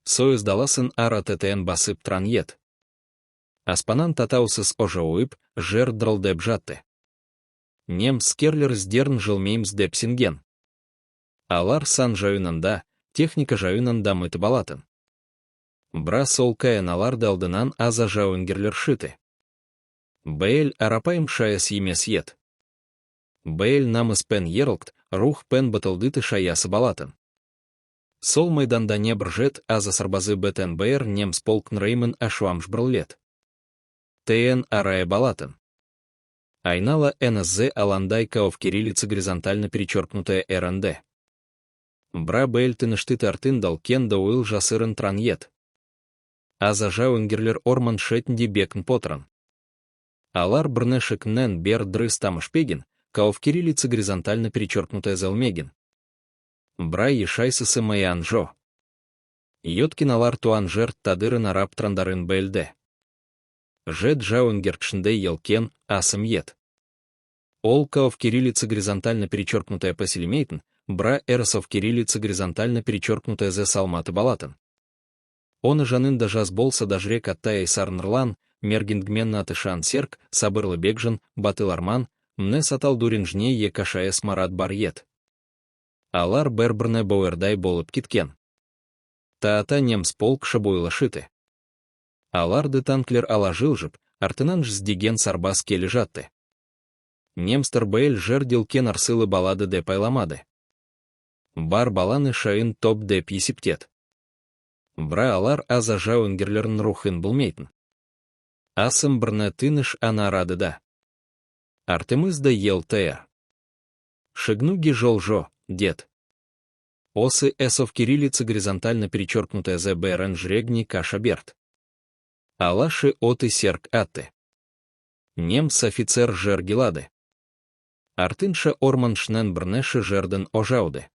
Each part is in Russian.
Союз даласын ара ттн басып транет. Аспанан татаусыз ожауып, жер дрылдеп жатты. Нем скерлер сдерн жылмеймс депсинген. Алар сан жайынында, техника жайынында мыты балатын. Бра сол каяналарды алдынан аза жауынгерлер шыты. Бэйл арапайм шаяс емес ет. Бэйл намыс пен ерлкт, рух пен батылдыты шаясы балатын. Сол майданда не бржет аза сарбазы бетен бэр немс полкн реймын ашуамш брлет. ТН арая балатын. Айнала НСЗ аландайка в кириллице горизонтально перечеркнутая РНД. Бра бэйл тыныштыты артындал кен да уйл жасырын транет. Аза жауынгерлер орман шетнди бекн потран. Алар брнешекнен бер дрыс тамышпеген, кау в кириллице горизонтально перечеркнутая зелмеген. Бра ешайсысы майанжо. Йоткин алар туанжер тадырын араб трандарын бэльде. Жет жауынгеркшндей елкен асым ет. Ол кау в кириллице горизонтально перечеркнутая поселимейтн, бра эрсо в кириллице горизонтально перечеркнутая зе салматы балатын. Он и жанында жаз болса дажрек аттая сарнрлан, мергингмен атышан серк, сабырлы бекжин, батыл арман, мне сатал дурин жне е кашая смарат барьет. Алар бербрне боуэрдай болып киткен. Таата немс полк шабуйла шыты. Аларды танклер алажил жып, артынан жздеген сарбас келі жатты. Немстер бэйл жердил кен арсылы балады деп айламады. Бар баланы шайын топ деп есептет. Бра алар аза жауынгерлерін рухын бұлмейтін. Асым бірні тыныш ана радыда. Артемызда ел тээр. Шигнуги жол-жо, дед. Осы эсов кириллицы горизонтально перечеркнутая ЗБРН жрегни каша берт. Алаши оты серк атты. Немс офицер жергелады. Артынша орманшнен брнеши жерден ожауды.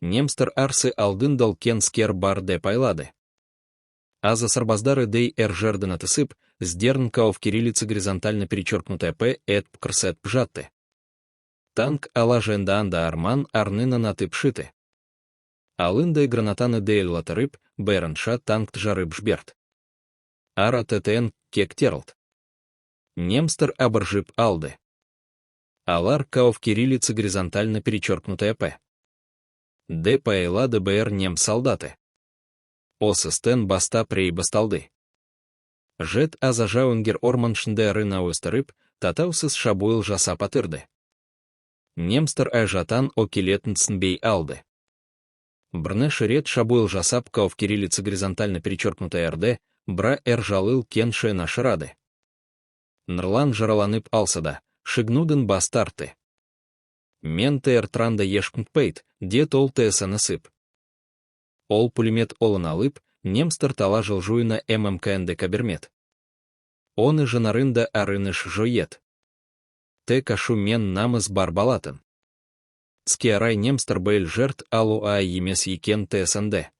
Немстер арсы алдындал кен скер бар деп айлады. Аза сарбаздары дей жерден атысып, сдерн кау в кириллице горизонтально перечеркнутая п эт крсет пжатты. Танк алаженда анда арман арнына наты пшиты. Алында и гранатаны дейл латырып, бэрнша танк жарып жберт. Ара ттн кек терлт. Немстер абыржып алды. Алар кау в кириллице горизонтально перечеркнутая п. Д пайла ДБР нем солдаты. Осыстен баста прей басталды. Жет аза жауынгер орманшнде рына өстіріп, татаусыз шабуыл жаса патырды. Немстер айжатан окилетнцн бей алды. Брне шерет шабуыл жасап кау в кириллице горизонтально перечеркнутая РД, бра жалыл кенше нашырады. Нрлан жараланып алсада, шигнудын бастарты. Мен тээр транда ешкнт пейт, дет ол тээса насып. Ол пулемет олын алып, немстер тала жылжуйна ММКНД кабермет. Он и жанарында арыныш жоет. Те кашу мен намыз бар балатын. Скиарай немстер бэйл жерт алу емес екен тээсэнде.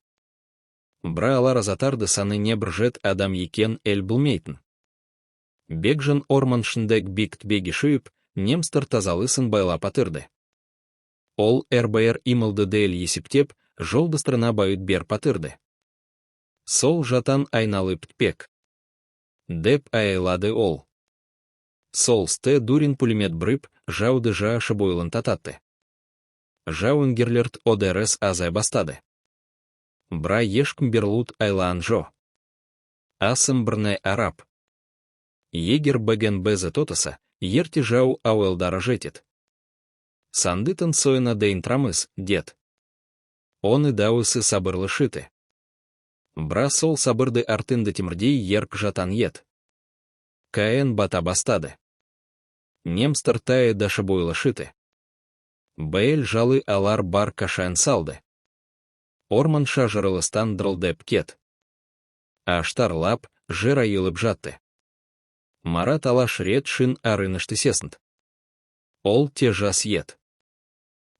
Бра алар азатарды саны не бржет адам екен эль бұлмейтін. Бекжін орманшындек бикт беги шүйіп, немстер тазалысын байла патырды. Ол РБР имылды дейл есептеп, жолдыстырына байыт бер патырды. Сол жатан айналып тпек. Деп айлады ол. Сол сте дурин пулемет брып, жауды жа шабуйлын тататты. Жауынгерлерт ОДРС азай бастады. Бра ешкім берлут айлаан жо. Асым бірнай араб. Егер бэген бэзэ тотаса, ерти жау ауэлдара жетит. Сандытын сойна дейн трамыс, дед. Он и даусы сабырлы шыты. Бра сол сабырды артынды тимрдей ерк жатан ет. Каэн бата бастады. Немстер тае дашабуйлы шыты. Бэйл жалы алар бар кашан салды. Орман шажырылыстан дрылдеп кет. Аштар лап, жыр айылып жатты. Марат алаш рет шын арынышты сеснд. Ол те жас ет.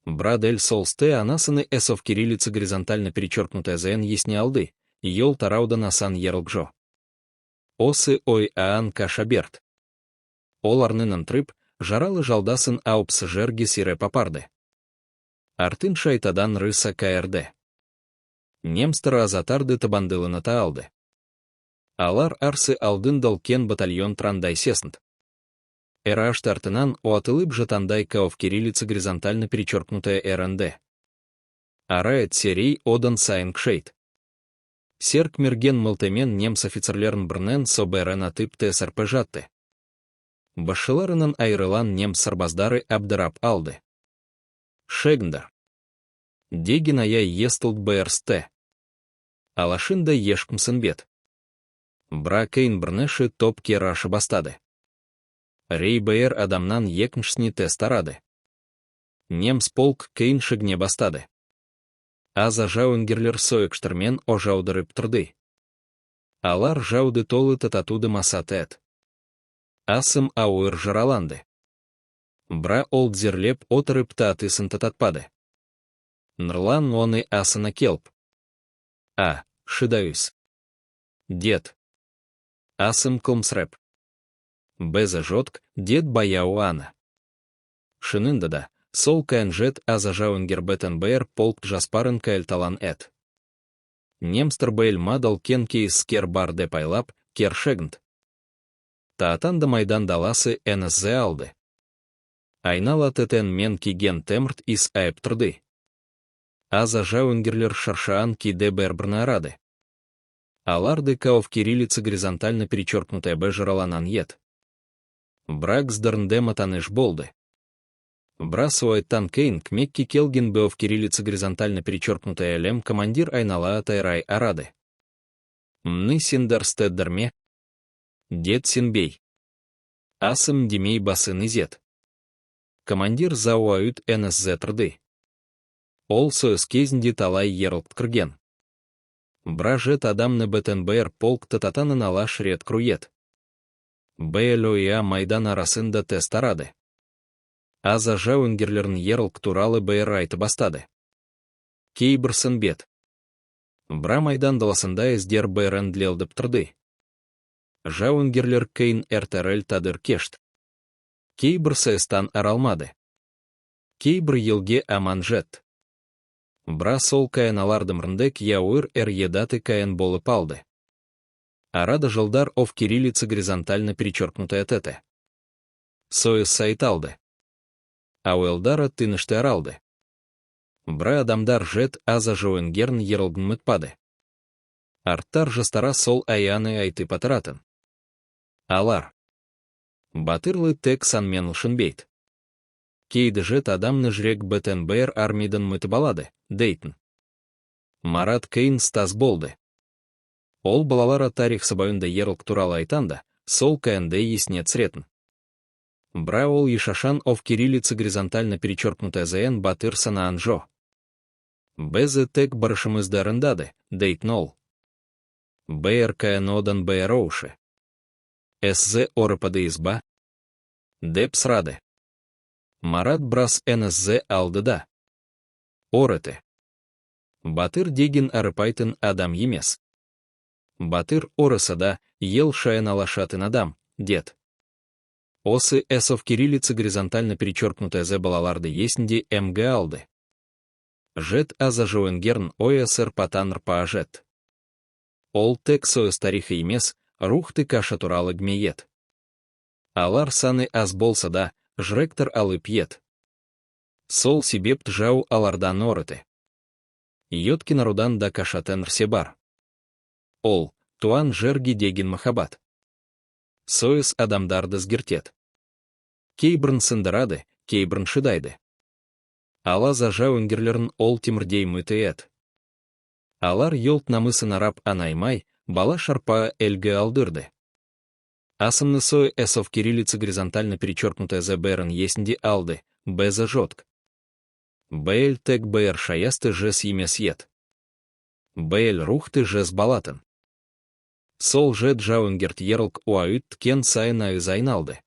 Брадель солсте анасыны эсов кириллицы горизонтально перечеркнутая зн есне алды, йол тарауда насан ерлгжо. Осы ой аан кашаберт. Ол арнынан трып, жаралы жалдасын аупс жерги сире папарды. Артын шайтадан рыса КРД. Немстер азатарды табандылына алды. Алар арсы алдын кен батальон трандай сеснд. РАШ тартынан уатылып жатандай каов кириллица горизонтально перечеркнутая РНД. Арает серий одан сайн кшейт. Серк мерген мылтемен немс офицерлерн брнен соберен атып ТСРП жатты. Башыларынан айрылан немс сарбаздары абдырап алды. Шегндар. Дегин ая естылд БРСТ. Алашында ешкімсін бет. Бра кейн брнеші топ керашы бастады. Рей БР адамнан екіншісіне тест арады. Немс полк кейн шыгне бастады. Аза жауынгерлер сойықштырмен о жаудырып тұрды. Алар жауды толы тататуды масаты әт. Асым ауыр жараланды. Бра олд зерлеп отырып татысын тататпады. Нрлан оны асына келп. Шыдаюсь. Дед. Асым кылмсреп. Беза жотк, дед баяу ана. Шынында да, сол кәнжет аза жауынгер БТНБР полк жаспарын кәлталан әт. Немстер бәйл мадал кен кейс кер бар деп айлап, кер шегнд. Таатанда майдан даласы НСЗ алды. Айнала тетен мен киген темрт ис айып тұрды. Аза жауынгерлер шаршаан киде бәрбірна арады. Аларды каов кириллица горизонтально перечеркнутая Б жараланан ет. Брак сдырнде матаныш болды. Брасуайттан кейн кмекки келген беов кириллица горизонтально перечеркнутая лем командир айнала атайрай арады. Мны синдар стеддерме. Дед синбей. Асым демей басын изет. Командир зауают НСЗ тұрды. Ол сөз кезінде талай ерлік кірген. Бражет адамны БТНБР полк тататанын алаш рет крует. БЛОИА майдан арасында тест арады. Аза жауынгерлерін ерлік туралы БР айты бастады. Кейбірсін бет. Бра майдан даласында ездер БРН длелдіп тұрды. Жауынгерлер кейн РТРЛ тадыр кешт. Кейбір сайыстан аралмады. Кейбір елге аман жет. Бра сол каяналардым рындек яуыр едаты каян болып алды. Арада жылдар ов кириллица горизонтально перечеркнутая тете. Сойыс сайталды. Ауэлдара тынышты аралды. Бра адамдар жет аза жауынгерн ерылгын мүтпады. Арттар жастара сол аяны айты патыратын. Алар. Батырлы тек санмен ұшынбейт. Кейді жет адамны жрек БТНБР армидан мүті балады, дейтін. Марат Кейн стаз болды. Ол балалара тарих сабайында ерлік туралы айтанда, сол кәнде есіне цретін. Бра ол ешашан ов кириллица горизонтально перечеркнутая ЗН батыр санаан жо. Безі тек барышымыздарындады, дейтін ол. БРКН одан БРОуші. СЗ орыпады изба. Деп срады. Марат брас НСЗ алды да. Орыты. Батыр деген арыпайтын адам емес. Батыр орысы да, ел шайын алашатын адам, дед. Осы эсов кириллица горизонтально перечеркнутая З балаларды есінде МГ алды. Жет аза жауынгерн ОСР патанр паажет. Ол тек сойыс тарихы емес, рухты каша туралы гмеет. Алар саны аз болса да, жректор алып ет. Сол себепт жау алардан орыты. Йотки нарудан да кашатен рсе бар. Ол, туан жерги деген махабат. Сойыс адамдарды сгертет. Кейбірн сындырады, кейбірн шыдайды. Ала за жауынгерлерін ол темірдей мүті ет. Алар йолт намысын арап анаймай, бала шарпа эльге алдырды. Асымны сой эсов кириллица горизонтально перечеркнутая З бэрн есінде алды, беза жотк. Бэль тек бэр шаясты жес емес ет. Бэль рухты жес балатын. Сол жет жауынгерт ерлік уайыт кен сайын айыз айналды.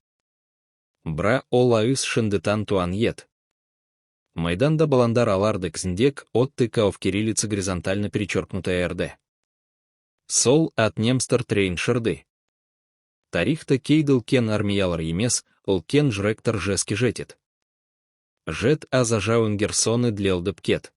Бра ол айыз шындытан туан ет. Майданда баландар аларды кзіндек отты каов кириллица горизонтально перечеркнутая РД. Сол от немстер трейн шырды. Тарихта кейдыл кен армиялар емес, ол кен жректор жески жетет. Жет аза жауынгер соны длелдіп кет.